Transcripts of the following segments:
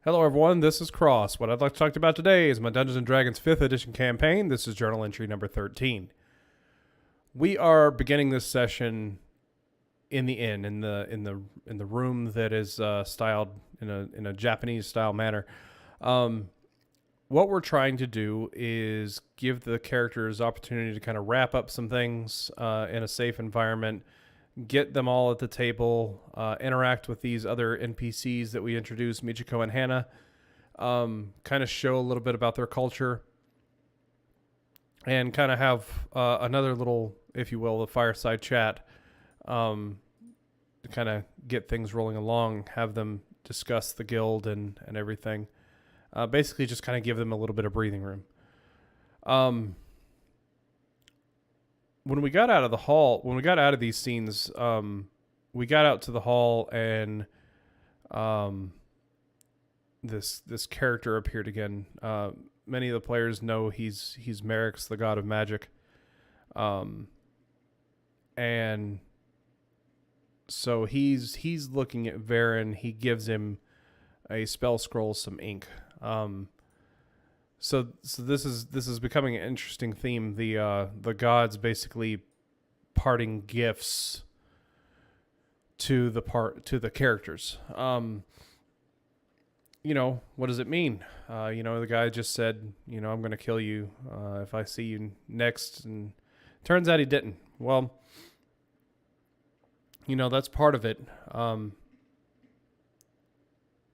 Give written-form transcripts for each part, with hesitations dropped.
Hello everyone, this is Cross. What I'd like to talk about today is my Dungeons & Dragons 5th edition campaign. This is journal entry number 13. We are beginning this session in the inn, in the room that is styled in a Japanese style manner. What we're trying to do is give the characters opportunity to kind of wrap up some things in a safe environment, get them all at the table, interact with these other NPCs that we introduced, Michiko and Hannah, kind of show a little bit about their culture, and kind of have another little, if you will, the fireside chat to kind of get things rolling along, have them discuss the guild and everything. Basically just kind of give them a little bit of breathing room. When we got out of the hall, when we got out of these scenes, we got out to the hall and this character appeared again. Many of the players know he's Merrick's, the god of magic. And so he's looking at Varen. He gives him a spell scroll, some ink. So this is becoming an interesting theme. The gods basically parting gifts to the characters. What does it mean? The guy just said, I'm going to kill you if I see you next, and turns out he didn't. Well, that's part of it.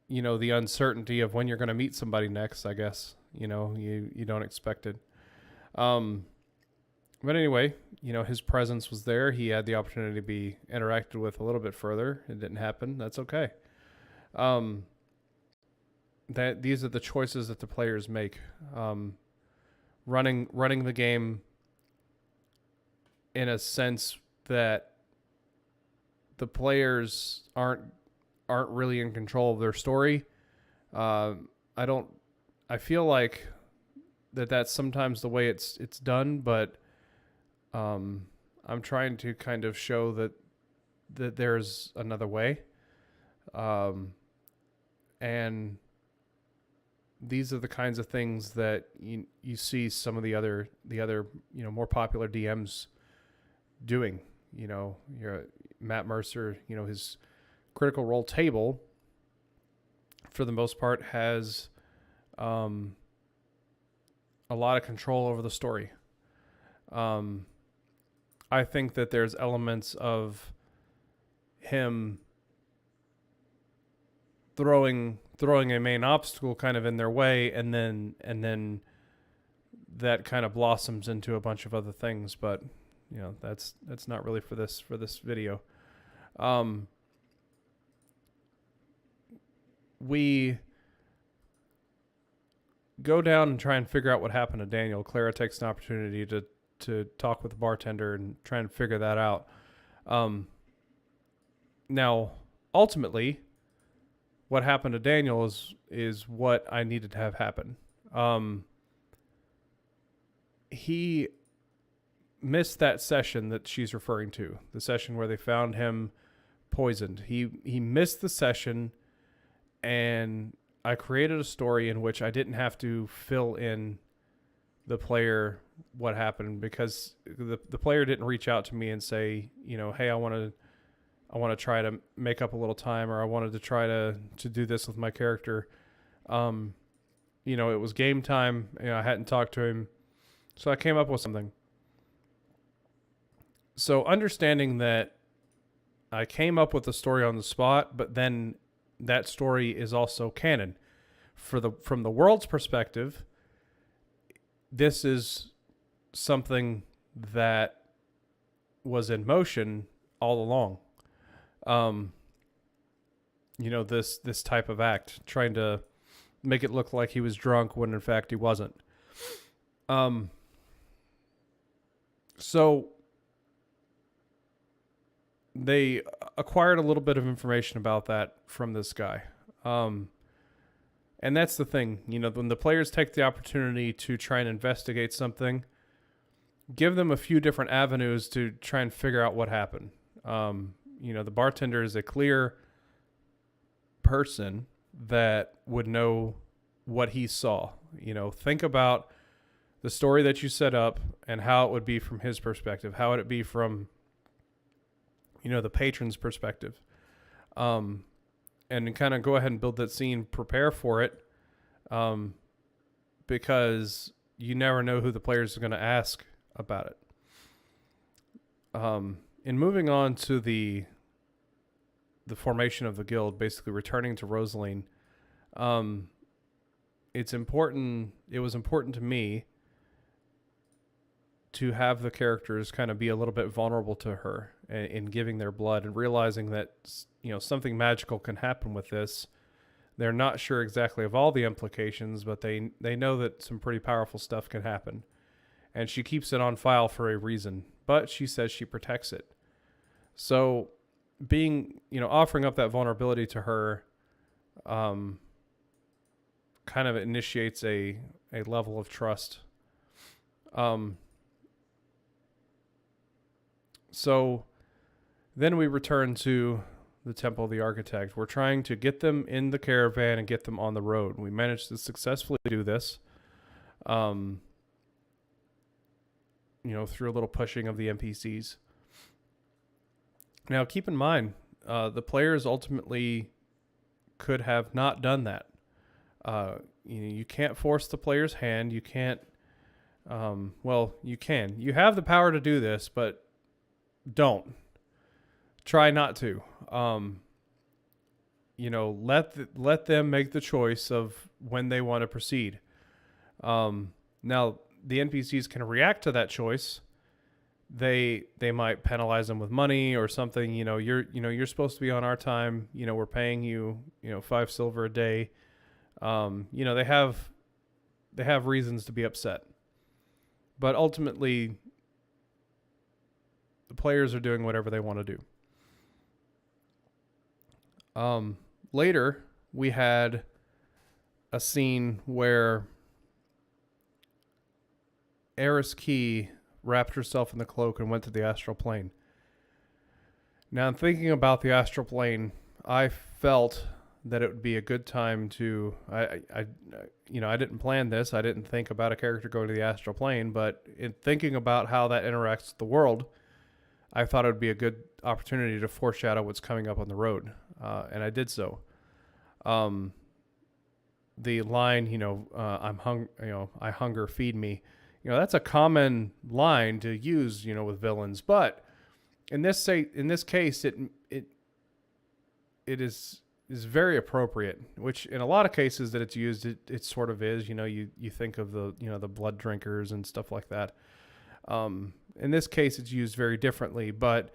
The uncertainty of when you're going to meet somebody next, I guess. You don't expect it. But anyway, his presence was there. He had the opportunity to be interacted with a little bit further. It didn't happen. That's okay. These are the choices that the players make. Running the game in a sense that the players aren't really in control of their story. I feel like that's sometimes the way it's done, but I'm trying to kind of show that there's another way. And these are the kinds of things that you see some of the other more popular DMs doing. You're Matt Mercer, his Critical Role table for the most part has a lot of control over the story. I think that there's elements of him throwing a main obstacle kind of in their way, and then that kind of blossoms into a bunch of other things. But that's not really for this video. We go down and try and figure out what happened to Daniel. Clara takes an opportunity to talk with the bartender and try and figure that out. Now, ultimately, what happened to Daniel is what I needed to have happen. He missed that session that she's referring to, the session where they found him poisoned. He missed the session, and I created a story in which I didn't have to fill in the player what happened, because the player didn't reach out to me and say, hey, I want to try to make up a little time, or I wanted to try to do this with my character. It was game time. I hadn't talked to him, so I came up with something. So understanding that I came up with the story on the spot, but then that story is also canon. From the world's perspective, this is something that was in motion all along. This type of act, trying to make it look like he was drunk when in fact he wasn't. So they acquired a little bit of information about that from this guy. And that's the thing, when the players take the opportunity to try and investigate something, give them a few different avenues to try and figure out what happened. The bartender is a clear person that would know what he saw. Think about the story that you set up and how it would be from his perspective. How would it be from, the patron's perspective? And kind of go ahead and build that scene, prepare for it, because you never know who the players are going to ask about it. In moving on to the formation of the guild, basically returning to Rosaline, it was important to me to have the characters kind of be a little bit vulnerable to her in giving their blood and realizing that, something magical can happen with this. They're not sure exactly of all the implications, but they know that some pretty powerful stuff can happen. And she keeps it on file for a reason, but she says she protects it. So offering up that vulnerability to her, kind of initiates a level of trust. So then we return to the Temple of the Architect. We're trying to get them in the caravan and get them on the road. We managed to successfully do this, through a little pushing of the NPCs. Now, keep in mind, the players ultimately could have not done that. You can't force the player's hand. You can't, you can. You have the power to do this, but don't. Try not to. Let them make the choice of when they want to proceed. Now, the NPCs can react to that choice. They might penalize them with money or something. You're supposed to be on our time. We're paying you 5 silver a day. They have reasons to be upset, but ultimately the players are doing whatever they want to do. Later, we had a scene where Eris Key wrapped herself in the cloak and went to the Astral Plane. Now, in thinking about the Astral Plane, I felt that it would be a good time to, I didn't plan this. I didn't think about a character going to the Astral Plane, but in thinking about how that interacts with the world, I thought it would be a good opportunity to foreshadow what's coming up on the road. And I did so. The line, I hunger, feed me. That's a common line to use, with villains. But in this case, it is very appropriate. Which in a lot of cases that it's used, it sort of is. You think of the blood drinkers and stuff like that. In this case, it's used very differently, but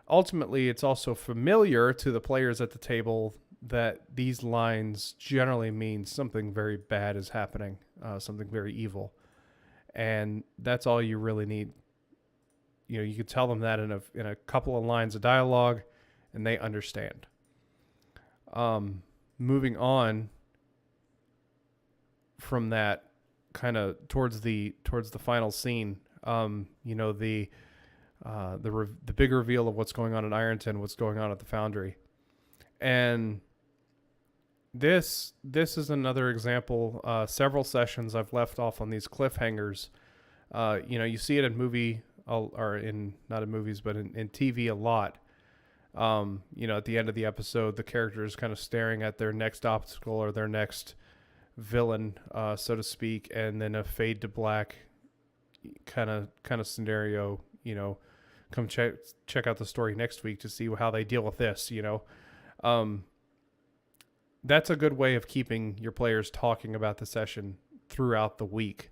ultimately, it's also familiar to the players at the table that these lines generally mean something very bad is happening, something very evil. And that's all you really need. You could tell them that in a couple of lines of dialogue, and they understand. Moving on from that, kind of towards the final scene, the big reveal of what's going on in Ironton, what's going on at the Foundry. And this is another example. Several sessions I've left off on these cliffhangers. You see it in not in movies, but in TV a lot. At the end of the episode, the character is kind of staring at their next obstacle or their next villain, so to speak, and then a fade to black kind of scenario. Come check out the story next week to see how they deal with this. That's a good way of keeping your players talking about the session throughout the week.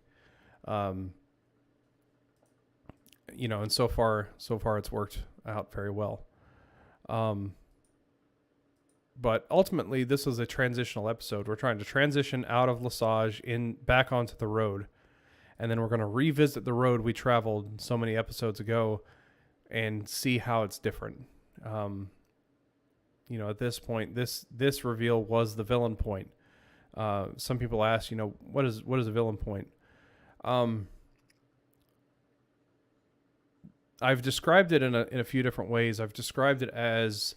And so far it's worked out very well. But ultimately, this is a transitional episode. We're trying to transition out of Lesage back onto the road. And then we're going to revisit the road we traveled so many episodes ago and see how it's different. At this point, this reveal was the villain point. Some people ask, what is a villain point? I've described it in a few different ways. I've described it as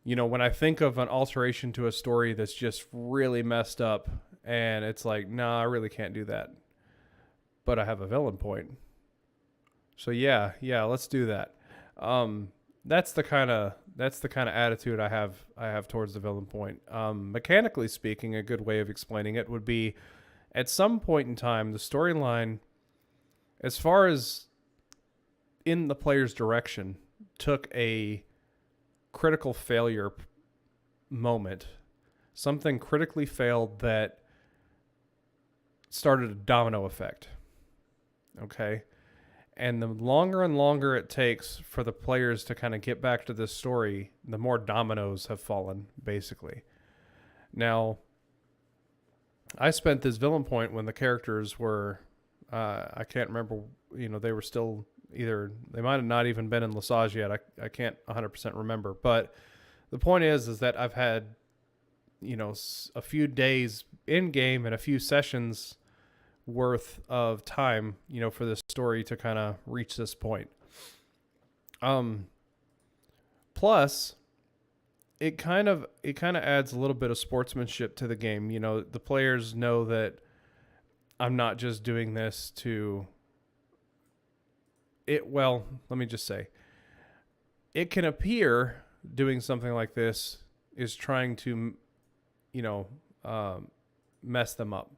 When I think of an alteration to a story that's just really messed up, and it's like, nah, I really can't do that, but I have a villain point. So yeah, let's do that. That's the kind of attitude I have towards the villain point. Mechanically speaking, a good way of explaining it would be, at some point in time, the storyline, as far as in the player's direction, took a critical failure moment. Something critically failed that started a domino effect. Okay? And the longer and longer it takes for the players to kind of get back to this story, the more dominoes have fallen, basically. Now, I spent this villain point when the characters were, I can't remember, they were still either, they might have not even been in Lesage yet. I can't 100% remember. But the point is that I've had, a few days in game and a few sessions worth of time, for this story to kind of reach this point. Plus, it kind of adds a little bit of sportsmanship to the game. The players know that I'm not just doing this to it. Well, let me just say, it can appear doing something like this is trying to, mess them up.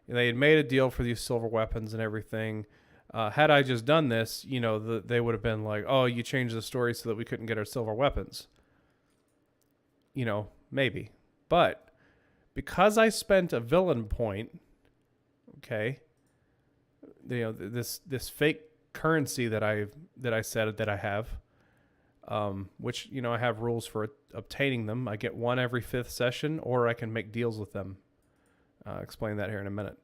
They had made a deal for these silver weapons and everything. Had I just done this, they would have been like, oh, you changed the story so that we couldn't get our silver weapons. Maybe. But because I spent a villain point, okay, this fake currency that I said that I have, which, I have rules for obtaining them. I get one every 5th session, or I can make deals with them. Explain that here in a minute.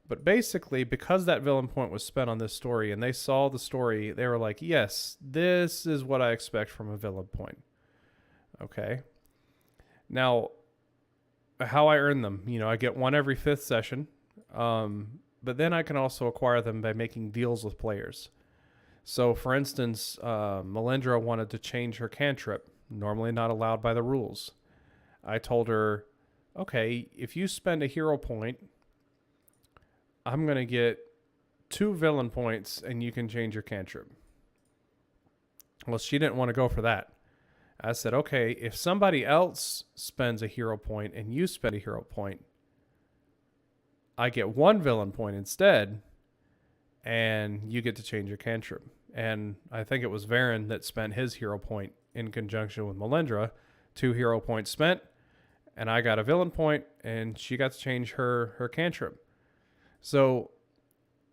But basically, because that villain point was spent on this story and they saw the story, they were like, yes, this is what I expect from a villain point. Okay. Now, how I earn them, I get one every 5th session. But then I can also acquire them by making deals with players. So, for instance, Melindra wanted to change her cantrip, normally not allowed by the rules. I told her, okay, if you spend a hero point, I'm going to get 2 villain points and you can change your cantrip. Well, she didn't want to go for that. I said, okay, if somebody else spends a hero point and you spend a hero point, I get 1 villain point instead, and you get to change your cantrip. And I think it was Varen that spent his hero point in conjunction with Melindra. 2 hero points spent, and I got a villain point, and she got to change her cantrip. So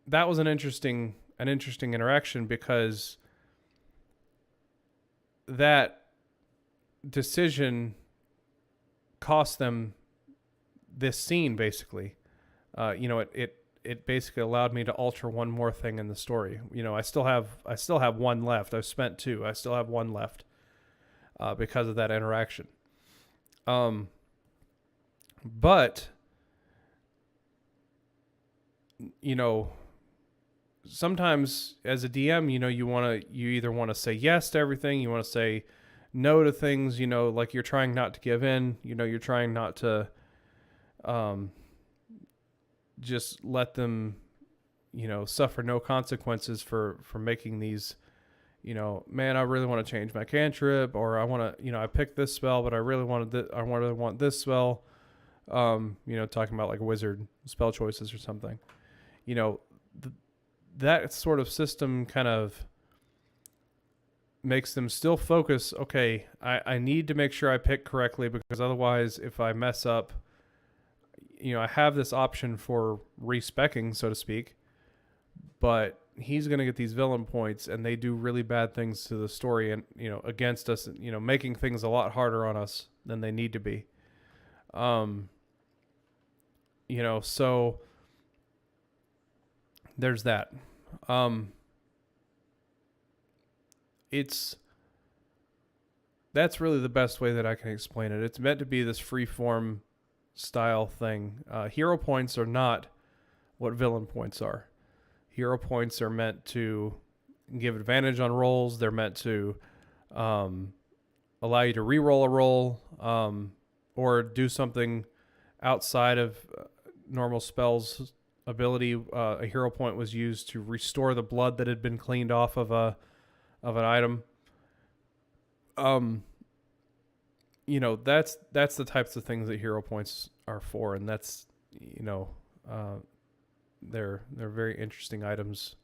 that was an interesting interaction, because that decision cost them this scene, basically. It basically allowed me to alter one more thing in the story. I still have 1 left. I've spent 2. I still have 1 left because of that interaction. But sometimes as a DM, you either want to say yes to everything, you want to say no to things, like you're trying not to give in, you're trying not to just let them, suffer no consequences for making these, man, I really want to change my cantrip, or I want to, I picked this spell, but I really want this spell. Talking about like wizard spell choices or something, that sort of system kind of makes them still focus. Okay, I need to make sure I pick correctly, because otherwise if I mess up, I have this option for respecking, so to speak, but he's going to get these villain points and they do really bad things to the story and, against us, making things a lot harder on us than they need to be. So there's that. That's really the best way that I can explain it. It's meant to be this free form style thing. Hero points are not what villain points are. Hero points are meant to give advantage on rolls. They're meant to allow you to re-roll a roll, or do something outside of normal spells ability. A hero point was used to restore the blood that had been cleaned off of an item. That's the types of things that hero points are for, and that's they're very interesting items,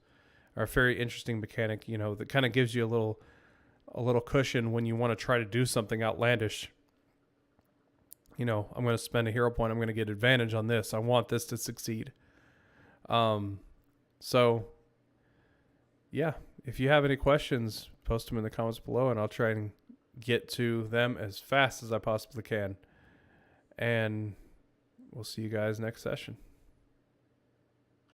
or a very interesting mechanic. That kind of gives you a little cushion when you want to try to do something outlandish. I'm going to spend a hero point. I'm going to get advantage on this. I want this to succeed. So yeah, if you have any questions, post them in the comments below, and I'll try and get to them as fast as I possibly can. And we'll see you guys next session.